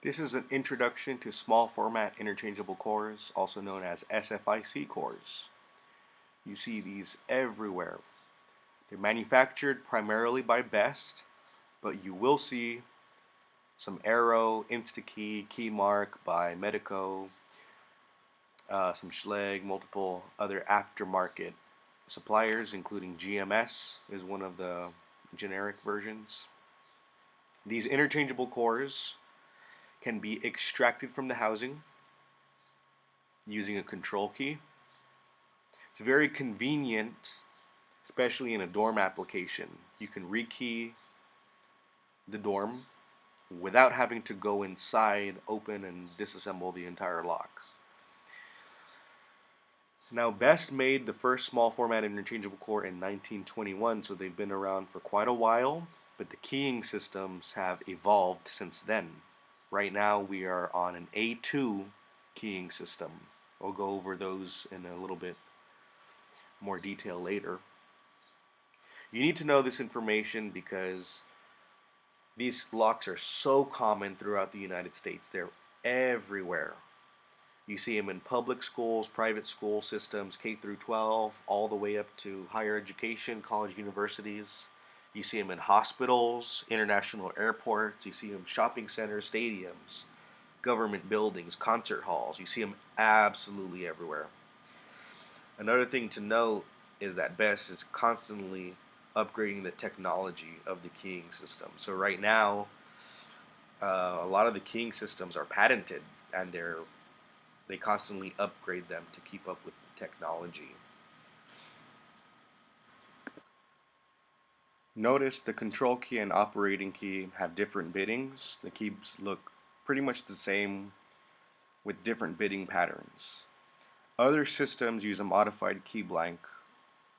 This is an introduction to small format interchangeable cores, also known as SFIC cores. You see these everywhere. They're manufactured primarily by Best, but you will see some Arrow, Instakey, Keymark by Medico, some Schlage, multiple other aftermarket suppliers, including GMS is one of the generic versions. These interchangeable cores can be extracted from the housing using a control key. It's very convenient, especially in a dorm application. You can rekey the dorm without having to go inside, open, and disassemble the entire lock. Now, Best made the first small format interchangeable core in 1921, so they've been around for quite a while, but the keying systems have evolved since then. Right now, we are on an A2 keying system. We'll go over those in a little bit more detail later. You need to know this information because these locks are so common throughout the United States. They're everywhere. You see them in public schools, private school systems, K through 12, all the way up to higher education, college, universities. You see them in hospitals, international airports. You see them in shopping centers, stadiums, government buildings, concert halls. You see them absolutely everywhere. Another thing to note is that Best is constantly upgrading the technology of the keying system. So right now, a lot of the keying systems are patented, and they constantly upgrade them to keep up with the technology. Notice the control key and operating key have different biddings. The keys look pretty much the same with different bidding patterns. Other systems use a modified key blank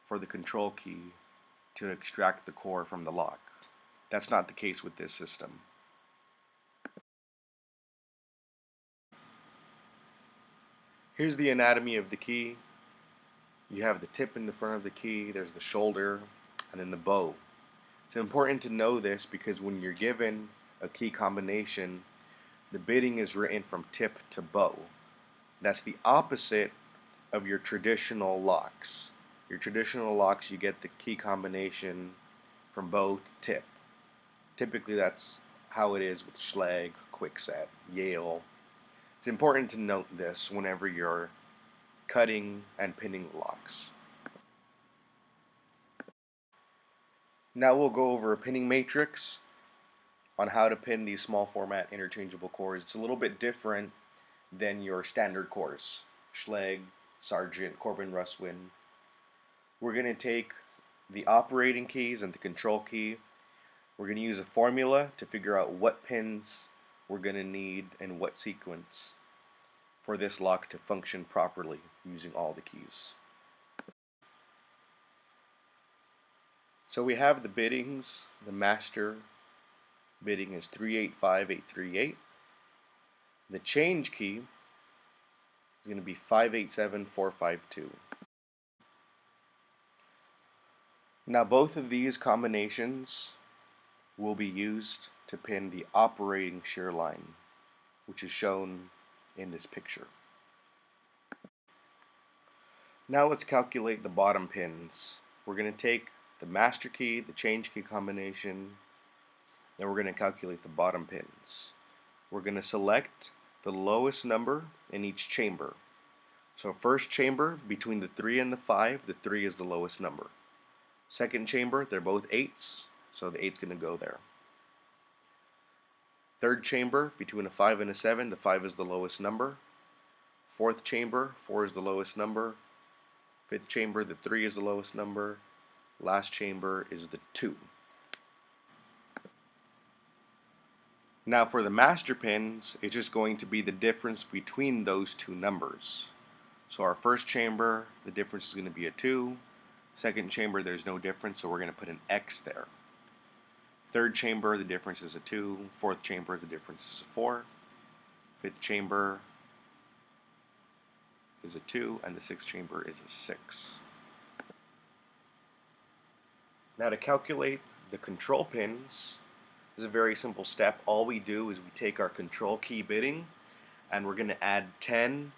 for the control key to extract the core from the lock. That's not the case with this system. Here's the anatomy of the key. You have the tip in the front of the key, there's the shoulder, and then the bow. It's important to know this because when you're given a key combination, the bidding is written from tip to bow. That's the opposite of your traditional locks. Your traditional locks, you get the key combination from bow to tip. Typically that's how it is with Schlage, Kwikset, Yale. It's important to note this whenever you're cutting and pinning locks. Now we'll go over a pinning matrix on how to pin these small format interchangeable cores. It's a little bit different than your standard cores. Schlage, Sargent, Corbin Russwin. We're going to take the operating keys and the control key. We're going to use a formula to figure out what pins we're going to need in what sequence for this lock to function properly using all the keys. So we have the biddings. The master bidding is 385838. The change key is going to be 587452. Now both of these combinations will be used to pin the operating shear line, which is shown in this picture. Now let's calculate the bottom pins. We're going to take the master key, the change key combination, then we're going to calculate the bottom pins. We're going to select the lowest number in each chamber. So first chamber, between the 3 and the 5, the 3 is the lowest number. Second chamber, they're both 8s, so the 8's going to go there. Third chamber, between a 5 and a 7, the 5 is the lowest number. Fourth chamber, 4 is the lowest number. Fifth chamber, the 3 is the lowest number. Last chamber is the 2. Now for the master pins, it's just going to be the difference between those two numbers. So our first chamber, the difference is going to be a 2. Second chamber, there's no difference, so we're going to put an X there. Third chamber, the difference is a 2. Fourth chamber, the difference is a 4. Fifth chamber is a 2, and the sixth chamber is a 6. Now to calculate the control pins, This is a very simple step. All we do is we take our control key bitting and we're going to add 10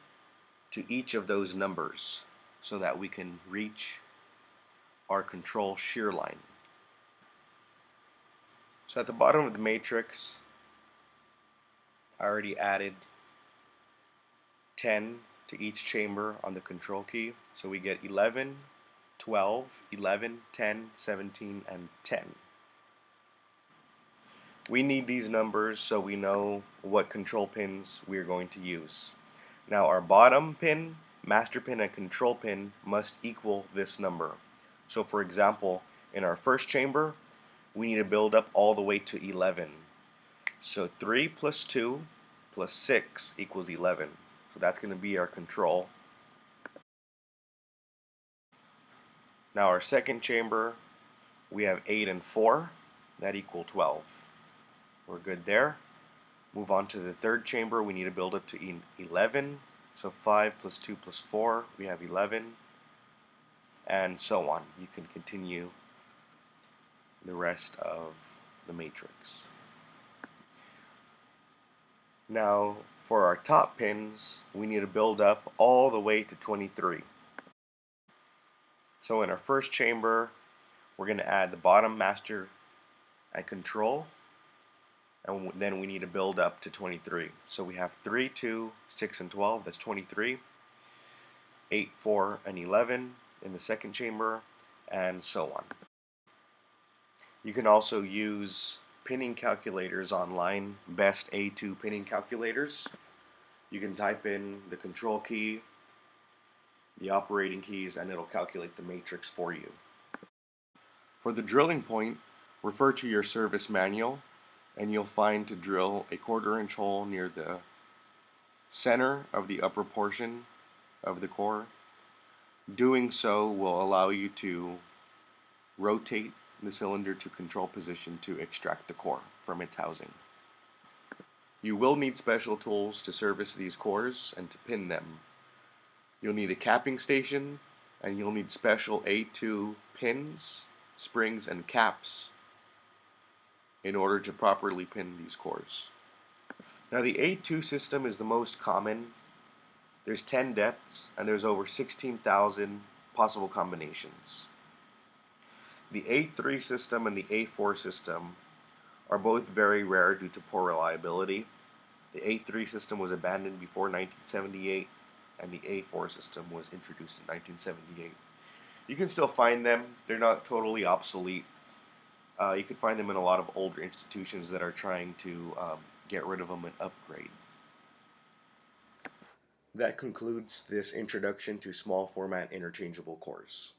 to each of those numbers so that we can reach our control shear line. So at the bottom of the matrix, I already added 10 to each chamber on the control key. So we get 11, 12, 11, 10, 17, and 10. We need these numbers so we know what control pins we are going to use. Now our bottom pin, master pin, and control pin must equal this number. So for example, in our first chamber, we need to build up all the way to 11. So 3 plus 2 plus 6 equals 11. So that's going to be our control. Now our second chamber, we have 8 and 4. That equal 12. We're good there. Move on to the third chamber. We need to build up to 11. So 5 plus 2 plus 4, we have 11. And so on. You can continue the rest of the matrix. Now for our top pins, we need to build up all the way to 23. So in our first chamber, we're going to add the bottom master and control, and then we need to build up to 23. So we have 3, 2, 6, and 12, that's 23. 8, 4, and 11 in the second chamber, and so on. You can also use pinning calculators online, best A2 pinning calculators. You can type in the control key, the operating keys, and it'll calculate the matrix for you. For the drilling point, refer to your service manual and you'll find to drill a 1/4 inch hole near the center of the upper portion of the core. Doing so will allow you to rotate the cylinder to control position to extract the core from its housing. You will need special tools to service these cores and to pin them. You'll need a capping station and you'll need special A2 pins, springs, and caps in order to properly pin these cores. Now the A2 system is the most common. There's 10 depths and there's over 16,000 possible combinations. The A3 system and the A4 system are both very rare due to poor reliability. The A3 system was abandoned before 1978 and the A4 system was introduced in 1978. You can still find them. They're not totally obsolete. You can find them in a lot of older institutions that are trying to get rid of them and upgrade. That concludes this introduction to small format interchangeable cores.